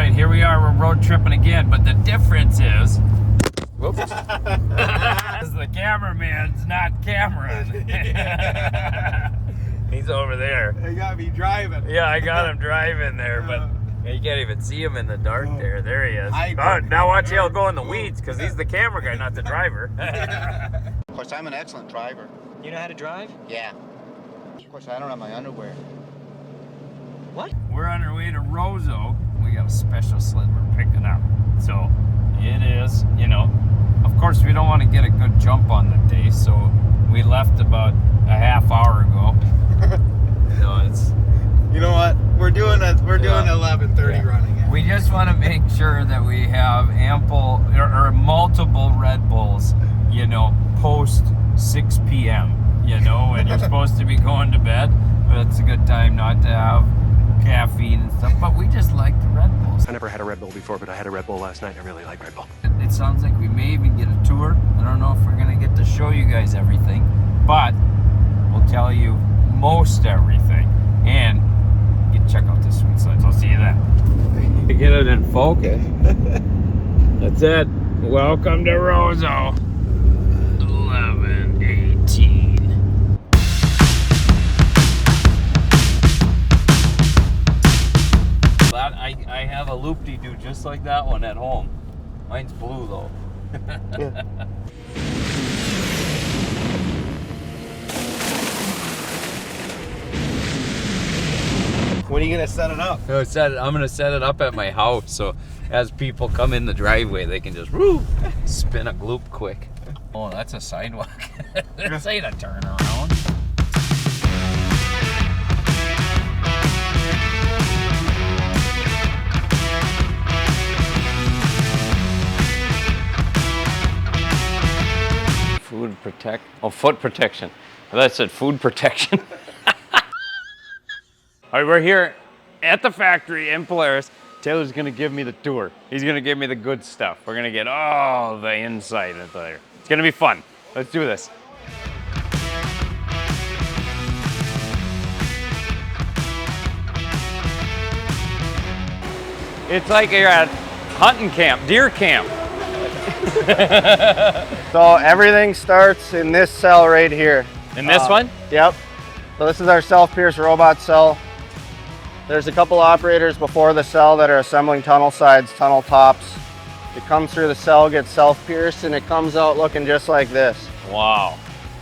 right, here we are. We're road tripping again, but the difference is, whoops, is the cameraman's not Cameron. He's over there. They got me driving. Yeah, I got him driving there, but you can't even see him in the dark there. There he is. Now watch Hale go in the weeds, because he's the camera guy, not the driver. Of course, I'm an excellent driver. You know how to drive? Yeah. Of course, I don't have my underwear. What? We're on our way to Roseau. We got a special sled we're picking up. So it is, you know, of course we don't want to get a good jump on the day, so we left about a half hour ago. So it's, you know what? We're doing 11:30 running. We just want to make sure that we have ample or multiple Red Bulls, you know, post 6 p.m. You know, when you're supposed to be going to bed, but it's a good time not to have caffeine and stuff. But we just like the Red Bulls. I never had a Red Bull before, but I had a Red Bull last night. I really like Red Bull. It sounds like we may even get a tour. I don't know if we're gonna get to show you guys everything, but we'll tell you most everything. And you check out this sweet sleds. I'll see you then. You get it in focus. That's it. Welcome to Roseau. 11:18. I have a loop-de-doo just like that one at home. Mine's blue though. When are you gonna set it up? I'm gonna set it up at my house, so as people come in the driveway, they can just woo, spin a loop quick. Oh, that's a sidewalk. This ain't a turnaround. Foot protection. I thought it said food protection. All right, we're here at the factory in Polaris. Taylor's gonna give me the tour. He's gonna give me the good stuff. We're gonna get all the insight into there. It's gonna be fun. Let's do this. It's like you're at hunting camp, deer camp. So everything starts in this cell right here. In this one? Yep. So this is our self-pierce robot cell. There's a couple operators before the cell that are assembling tunnel sides, tunnel tops. It comes through the cell, gets self-pierced, and it comes out looking just like this. Wow.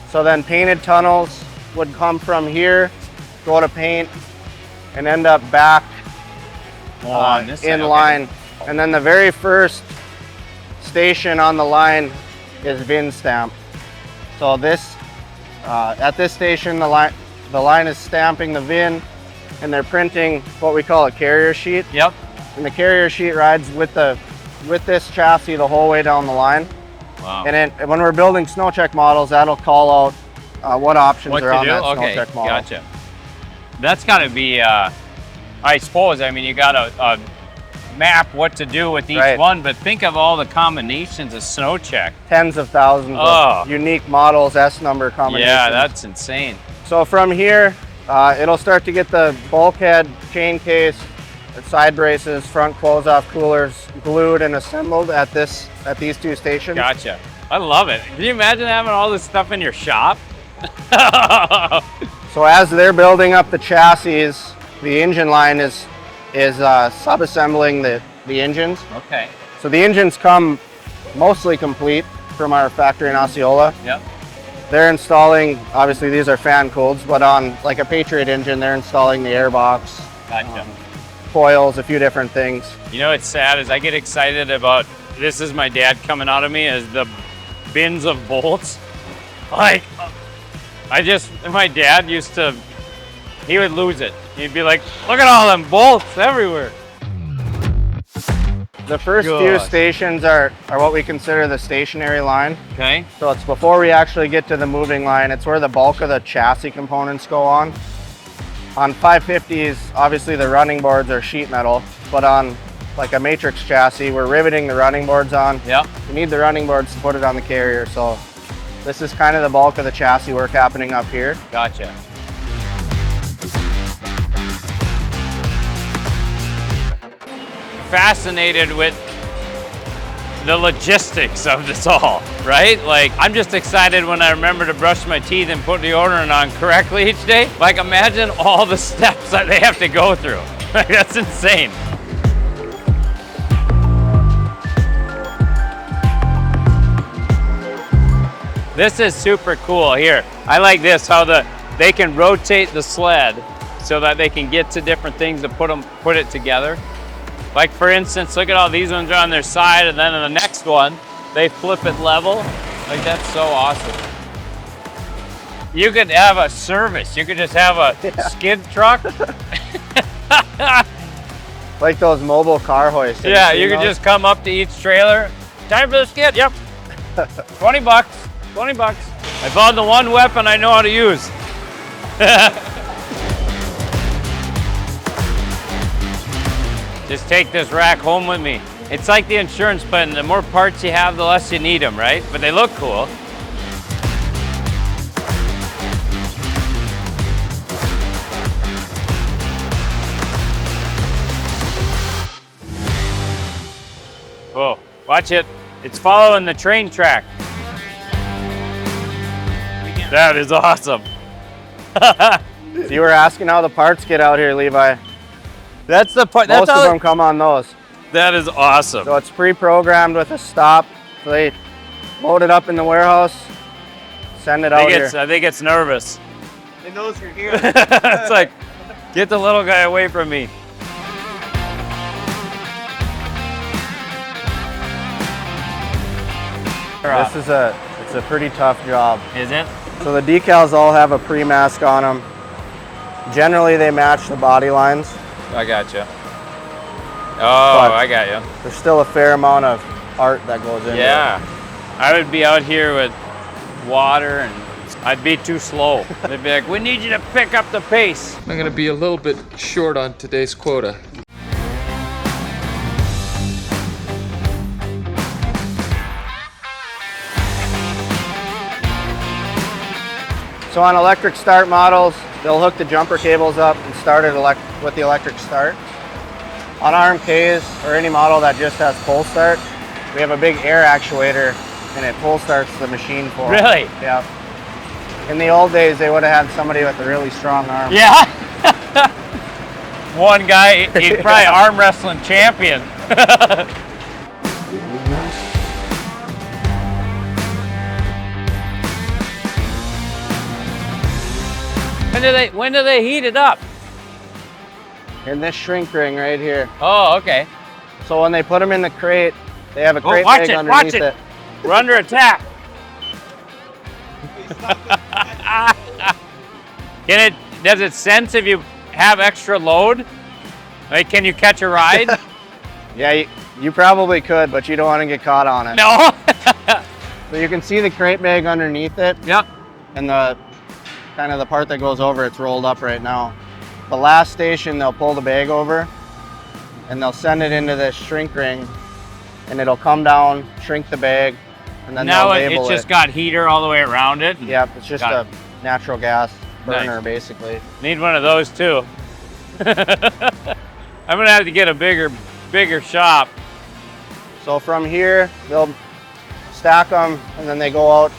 So then painted tunnels would come from here, go to paint, and end up back On this in side, line. And then the very first station on the line is VIN stamp. So this, at this station, the line is stamping the VIN, and they're printing what we call a carrier sheet. Yep. And the carrier sheet rides with this chassis the whole way down the line. Wow. And then when we're building snow check models, that'll call out what options are on that snow check model. Gotcha. That's got to be, I suppose, I mean, you got to map what to do with each one, but think of all the combinations of snow check. Tens of thousands of unique models, S number combinations. Yeah, that's insane. So from here, it'll start to get the bulkhead, chain case, side braces, front close-off coolers glued and assembled at these two stations. Gotcha. I love it. Can you imagine having all this stuff in your shop? So as they're building up the chassis, the engine line is sub-assembling the engines. Okay. So the engines come mostly complete from our factory in Osceola. Yep. They're installing, obviously these are fan cooleds, but on like a Patriot engine, they're installing the airbox, Gotcha. coils, a few different things. You know what's sad is I get excited about, this is my dad coming out of me, as the bins of bolts. Like, my dad used to, he would lose it. He'd be like, look at all them bolts everywhere. The first few stations are what we consider the stationary line. Okay. So it's before we actually get to the moving line. It's where the bulk of the chassis components go on. On 550s, obviously the running boards are sheet metal, but on like a matrix chassis, we're riveting the running boards on. Yep. We need the running boards to put it on the carrier. So this is kind of the bulk of the chassis work happening up here. Gotcha. fascinated with the logistics of this all, right? Like, I'm just excited when I remember to brush my teeth and put deodorant on correctly each day. Like, imagine all the steps that they have to go through. Like, that's insane. This is super cool here. I like this, how they can rotate the sled so that they can get to different things to put it together. Like, for instance, look at all these ones are on their side, and then in the next one, they flip it level. Like, that's so awesome. You could have a service. You could just have a skid truck. Like those mobile car hoists. Yeah, you could just come up to each trailer. Time for the skid, yep. 20 bucks, 20 bucks. I found the one weapon I know how to use. Just take this rack home with me. It's like the insurance plan. The more parts you have, the less you need them, right? But they look cool. Whoa, watch it. It's following the train track. That is awesome. You were asking how the parts get out here, Levi. That's the part. Most of them come on those. That is awesome. So it's pre-programmed with a stop. So they load it up in the warehouse, send it out here. I think it's nervous. It knows you're here. It's like, get the little guy away from me. It's a pretty tough job. Is it? So the decals all have a pre-mask on them. Generally, they match the body lines. I got you. Oh, But I got you. there's still a fair amount of art that goes into it. Yeah. I would be out here with water and I'd be too slow. They'd be like, we need you to pick up the pace. I'm gonna be a little bit short on today's quota. So on electric start models, they'll hook the jumper cables up and start it with the electric start. On RMKs or any model that just has pull start, we have a big air actuator and it pull starts the machine for them. Really? Yeah. In the old days, they would have had somebody with a really strong arm. Yeah. One guy, he's probably arm wrestling champion. When do they heat it up? In this shrink ring right here. Oh, okay. So when they put them in the crate, they have a Oh, crate watch bag it, underneath watch it. We're under attack. Does it sense if you have extra load? Like, can you catch a ride? Yeah, you probably could, but you don't want to get caught on it. No. So you can see the crate bag underneath it. Yep. And the kind of the part that goes over, it's rolled up right now. The last station, they'll pull the bag over and they'll send it into this shrink ring and it'll come down, shrink the bag, and then Now they'll label it's just got heater all the way around it. Yep, it's just Got a natural gas burner, Nice. basically. Need one of those too. I'm gonna have to get a bigger shop. So from here, they'll stack them and then they go out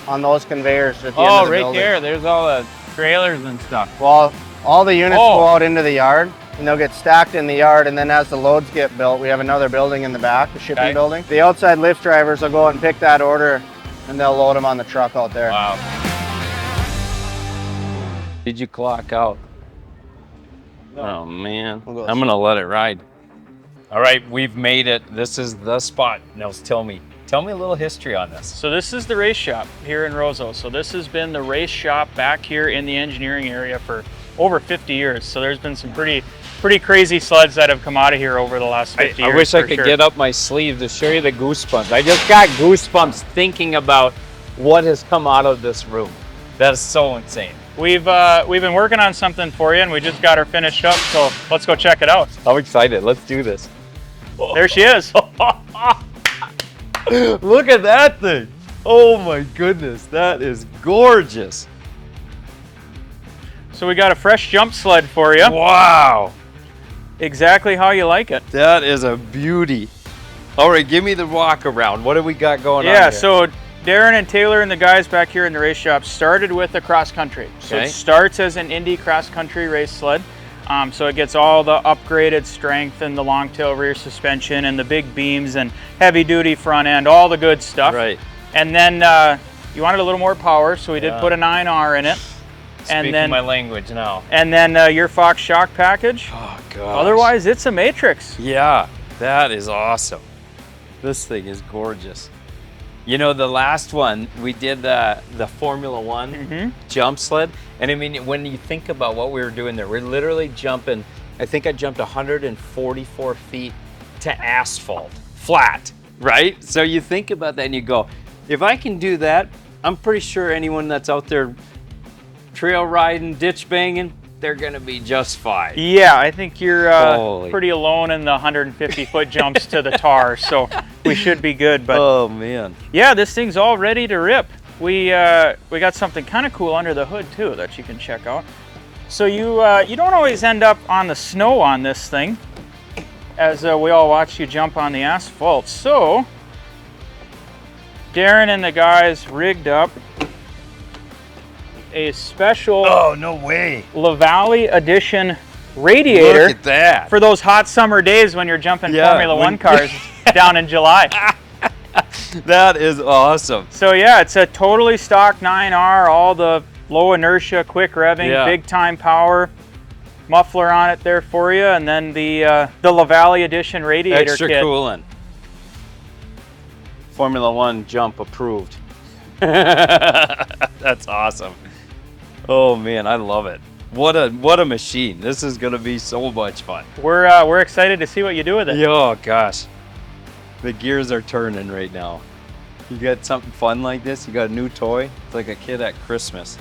on those conveyors at the end Oh, of the right building. there. There's all the trailers and stuff. Well, all the units Oh. go out into the yard and they'll get stacked in the yard, and then as the loads get built, we have another building in the back, the shipping Okay. building. The outside lift drivers will go out and pick that order and they'll load them on the truck out there. Wow. Did you clock out? Oh man, We'll go I'm gonna let it ride. All right, we've made it. This is the spot. Nels, tell me a little history on this. So this is the race shop here in Roseau. So this has been the race shop back here in the engineering area for over 50 years. So there's been some pretty crazy sleds that have come out of here over the last 50 years. I wish I for could sure. get up my sleeve to show you the goosebumps. I just got goosebumps thinking about what has come out of this room. That is so insane. We've been working on something for you, and we just got her finished up. So let's go check it out. I'm excited. Let's do this. There she is. Look at that thing. Oh my goodness, that is gorgeous. So we got a fresh jump sled for you. Wow. exactly how you like it. That is a beauty. All right, give me the walk around. What do we got going on Yeah, here? so Darren and Taylor and the guys back here in the race shop started with a cross country. So Okay. it starts as an Indy cross country race sled. So it gets all the upgraded strength and the long tail rear suspension and the big beams and heavy duty front end, all the good stuff. Right. And then you wanted a little more power, so we did Yeah. put a 9R in it. Speaking And then my language now. and then your Fox shock package. Oh, God. Otherwise, it's a Matrix. Yeah, that is awesome. This thing is gorgeous. You know, the last one, we did the Formula One jump sled. And I mean, when you think about what we were doing there, we're literally jumping, I think I jumped 144 feet to asphalt, flat, right? So you think about that and you go, if I can do that, I'm pretty sure anyone that's out there trail riding, ditch banging, they're gonna be just fine. Yeah, I think you're Holy. pretty alone in the 150-foot jumps to the tar, so we should be good. But Oh, man. yeah, this thing's all ready to rip. We got something kind of cool under the hood too that you can check out. So you don't always end up on the snow on this thing, as we all watch you jump on the asphalt. So Darren and the guys rigged up a special Oh, no way. LaVallee edition radiator. Look at that. For those hot summer days when you're jumping Yeah, Formula when- One cars down in July. That is awesome. So yeah, it's a totally stock 9R, all the low inertia, quick revving, Yeah. big time power, muffler on it there for you, and then the LaVallee edition radiator Extra kit. coolant. Formula One jump approved. That's awesome. Oh man, I love it. What a machine. This is gonna be so much fun. We're excited to see what you do with it. Oh gosh. The gears are turning right now. You got something fun like this, you got a new toy, it's like a kid at Christmas.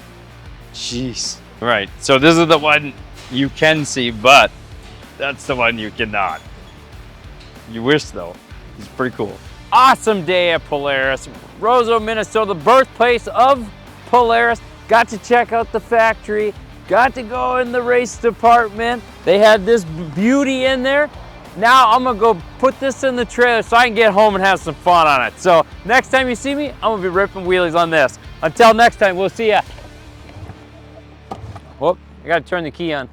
Jeez. Right, so this is the one you can see, but that's the one you cannot. You wish though. It's pretty cool. Awesome day at Polaris. Roseau, Minnesota, the birthplace of Polaris. Got to check out the factory. Got to go in the race department. They had this beauty in there. Now I'm gonna go put this in the trailer so I can get home and have some fun on it. So next time you see me, I'm gonna be ripping wheelies on this. Until next time, we'll see ya. Whoop, I gotta turn the key on.